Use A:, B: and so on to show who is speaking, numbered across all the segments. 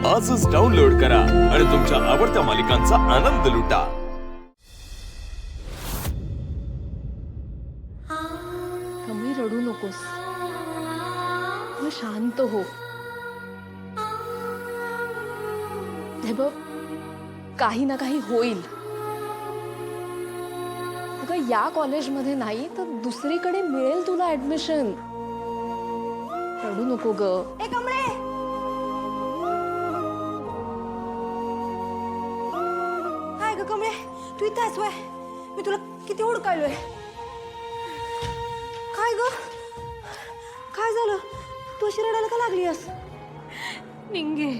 A: आजच डाउनलोड करा आणि तुमच्या आवडत्या मालिकांचा आनंद लुटा।
B: कमी रडू नकोस, तू शांत हो। हे बघ, काही ना काही होईल। अगं या कॉलेजमध्ये नाही तर दुसरीकडे मिळेल तुला ऍडमिशन। रडू नको ग।
C: ए कमळे, काय ग कमळे, तू इथं आहेस व्हय? मी तुला किती हुडकायलोय। काय ग, काय झालं? तू अशी रडायला का लागली आहेस?
B: निंगे,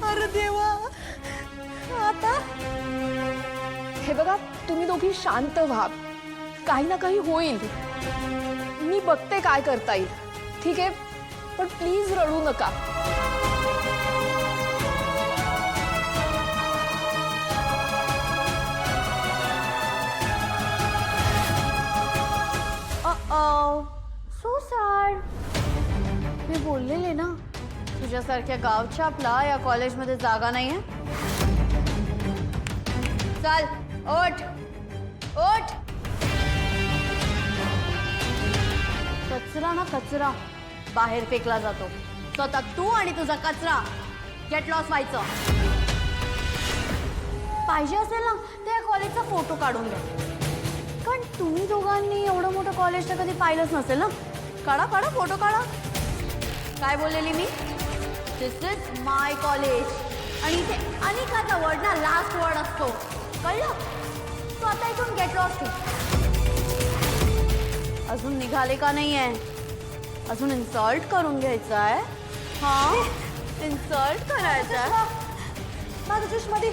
C: अरे देवा, आता
B: हे बघा, तुम्ही दोघी शांत व्हा। काही ना काही होईल। मी बघते काय करता येईल, ठीक आहे? पण प्लीज रडू नका।
C: So sad. मी बोललेले ना, तुझ्यासारख्या गावछापला या कॉलेजमध्ये जागा नाहीये। चल ओठ ओठ। कचरा ना कचरा बाहेर फेकला जातो, स्वतः तू आणि तुझा कचरा गेट लॉस व्हायचं। पाहिजे असेल ना तर या कॉलेजचा फोटो काढून घ्या, कारण तुम्ही दोघांनी एवढं मोठं कॉलेज तर कधी पाहिलंच नसेल ना। काढा काढा फोटो काढा। काय बोललेली मी? दिस इज माय कॉलेज, आणि इथे अनिकाचा वर्ड ना लास्ट वर्ड असतो, कळलं? तू आता इथून गेट लॉस्ट हो। अजून निघाले का नाहीये? अजून इन्सल्ट करून घ्यायचा आहे? हा, इन्सल्ट करायचा आहे। माझा चष्मा दे।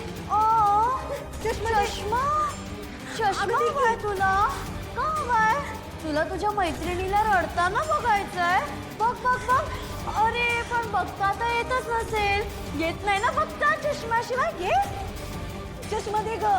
C: चष्मा चष्मा काय तुला? का काय तुला तुझ्या मैत्रिणीला रडताना बघायचंय? बघ बघ बघ। अरे पण बघता तर येतच नसेल, येत नाही ना बघता चष्म्याशिवाय? घे चष्मा दे ग।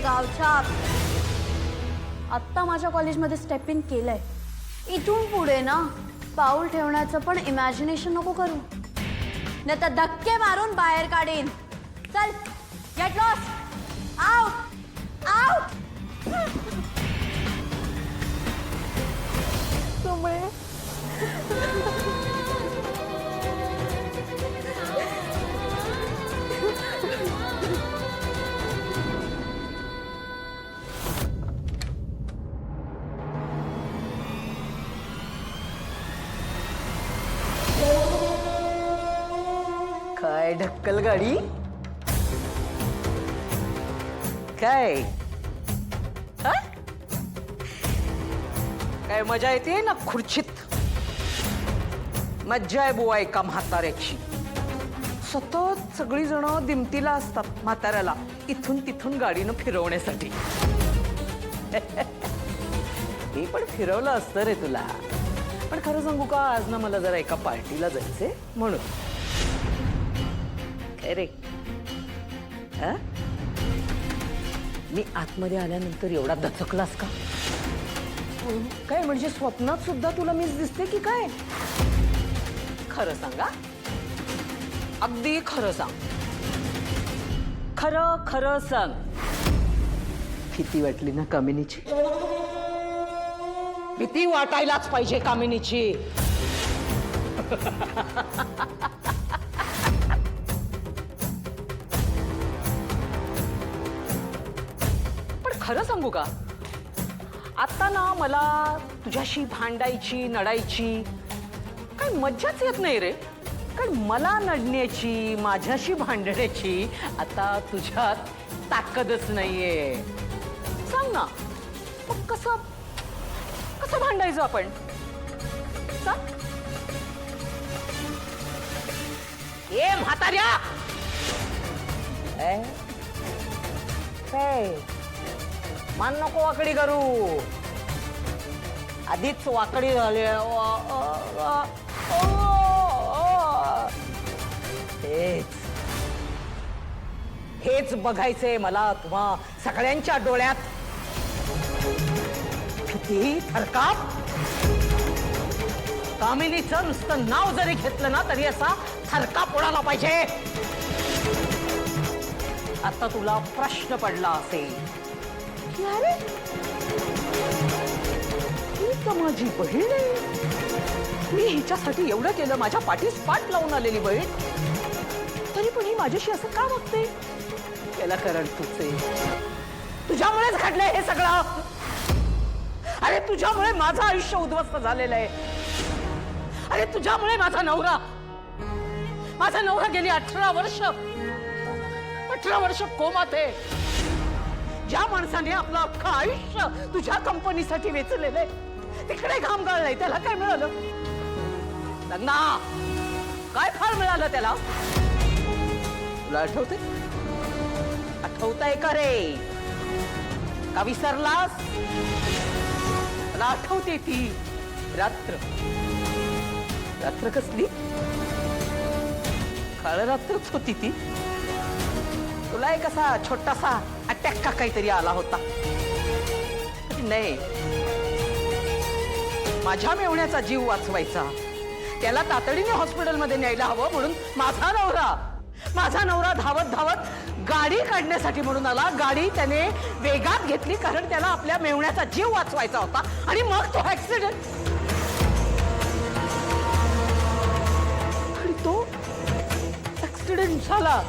C: गावछाप, आत्ता माझ्या कॉलेजमध्ये स्टेप इन केलंय। इथून पुढे ना पाऊल ठेवण्याचं पण इमॅजिनेशन नको करू, नाही तर धक्के मारून बाहेर काढीन। चल गेट लॉस्ट, आउट आउट।
D: काय ढक्कल गाडी? काय हा? काय मजा येते ना खुर्चीत? मज्जा आहे बुवा एका म्हाताऱ्याची। सतत सगळी जण दिमतीला असतात म्हाताऱ्याला इथून तिथून गाडीनं फिरवण्यासाठी। हे पण फिरवलं असतं रे तुला, पण खरं सांगू का, आज ना मला जरा एका पार्टीला जायचंय म्हणून। काय रे, मी आतमध्ये आल्यानंतर एवढा दचकलास का? काय म्हणजे स्वप्नात सुद्धा तुला मीच दिसते की काय? खरं सांगा, अगदी खरं सांग, खरं खरं सांग। भीती वाटली ना कामिनीची? भीती वाटायलाच पाहिजे कामिनीची। खरं सांगू का, आता ना मला तुझ्याशी भांडायची नडायची काय मज्जाच येत नाही रे। कारण मला नडण्याची माझ्याशी भांडण्याची आता तुझ्यात ताकदच नाहीये. सांग ना मग कसं कसं भांडायचं आपण? सांग. ए म्हाताऱ्या, मान नको वाकडी करू. आधीच वाकडी झाली. हेच बघायचंय मला तुम्हा सगळ्यांच्या डोळ्यात. किती थरकाप. कामिनीचं नुसतं नाव जरी घेतलं ना तरी असा थरकाप उडाला पाहिजे. आता तुला प्रश्न पडला असेल की अरे ही तर माझी बहीण आहे. मी हिच्यासाठी एवढं केलं, माझ्या पाठीस पाठ लावून आलेली बहीण, तरी पण ही माझ्याशी असं का वागते? याला कारण तुझे, तुझ्यामुळेच घडलंय हे सगळं. अरे तुझ्यामुळे माझं आयुष्य उद्ध्वस्त झालेलं आहे. अरे तुझ्यामुळे माझा नवरा गेली 18 वर्ष कोमात आहे. ज्या माणसाने आपलं अख्खं आयुष्य तुझ्या कंपनीसाठी वेचलेलं आहे तिकडे घाम गाळलाय, त्याला काय मिळालं? लग्ना काय फळ मिळालं त्याला? तुला आठवतंय का रे? का विसरलास? मला आठवते ती रात्र कसली काळ रात्रच होती ती. तुला एक असा छोटासा अटॅक का काहीतरी आला होता नाही? माझ्या मेवण्याचा जीव वाचवायचा, त्याला तातडीने हॉस्पिटलमध्ये न्यायला हवं म्हणून माझा नवरा धावत गाडी काढण्यासाठी म्हणून आला. गाडी त्याने वेगात घेतली कारण त्याला आपल्या मेवण्याचा जीव वाचवायचा होता. आणि मग तो ऍक्सिडेंट, आणि तो ऍक्सिडेंट झाला.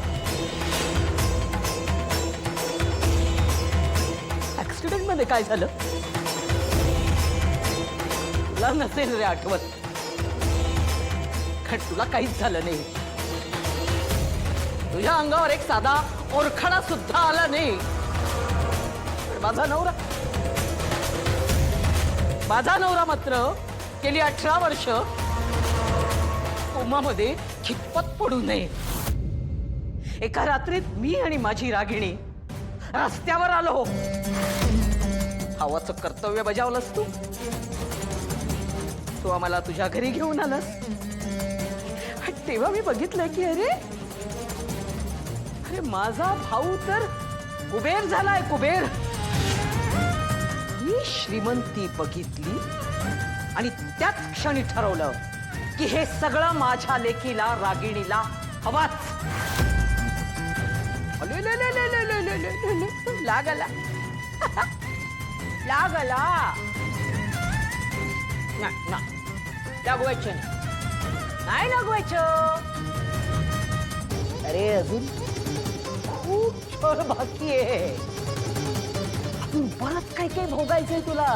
D: ऍक्सिडेंट मध्ये काय झालं तुला नसेल रे आठवत, कारण तुला काहीच झालं नाही. तुझ्या अंगावर एक साधा ओरखडा सुद्धा आला नाही. माझा नवरा मात्र गेली 18 वर्ष कोमामध्ये खितपत पडू नये. एका रात्रीत मी आणि माझी रागिणी रस्त्यावर आलो. भावाचं कर्तव्य बजावलंस तू आम्हाला तुझ्या घरी घेऊन आलास. तेव्हा मी बघितलं की अरे माझा भाऊ तर कुबेर झालाय, कुबेर. मी श्रीमंती बघितली आणि त्याच क्षणी ठरवलं की हे सगळं माझ्या लेकीला रागिणीला हवाच. लागला लागवायचं नाही लागवायचं. अरे अजून खूप छोट बाकी आहे. अजून बरंच काय काय भोगायचंय तुला.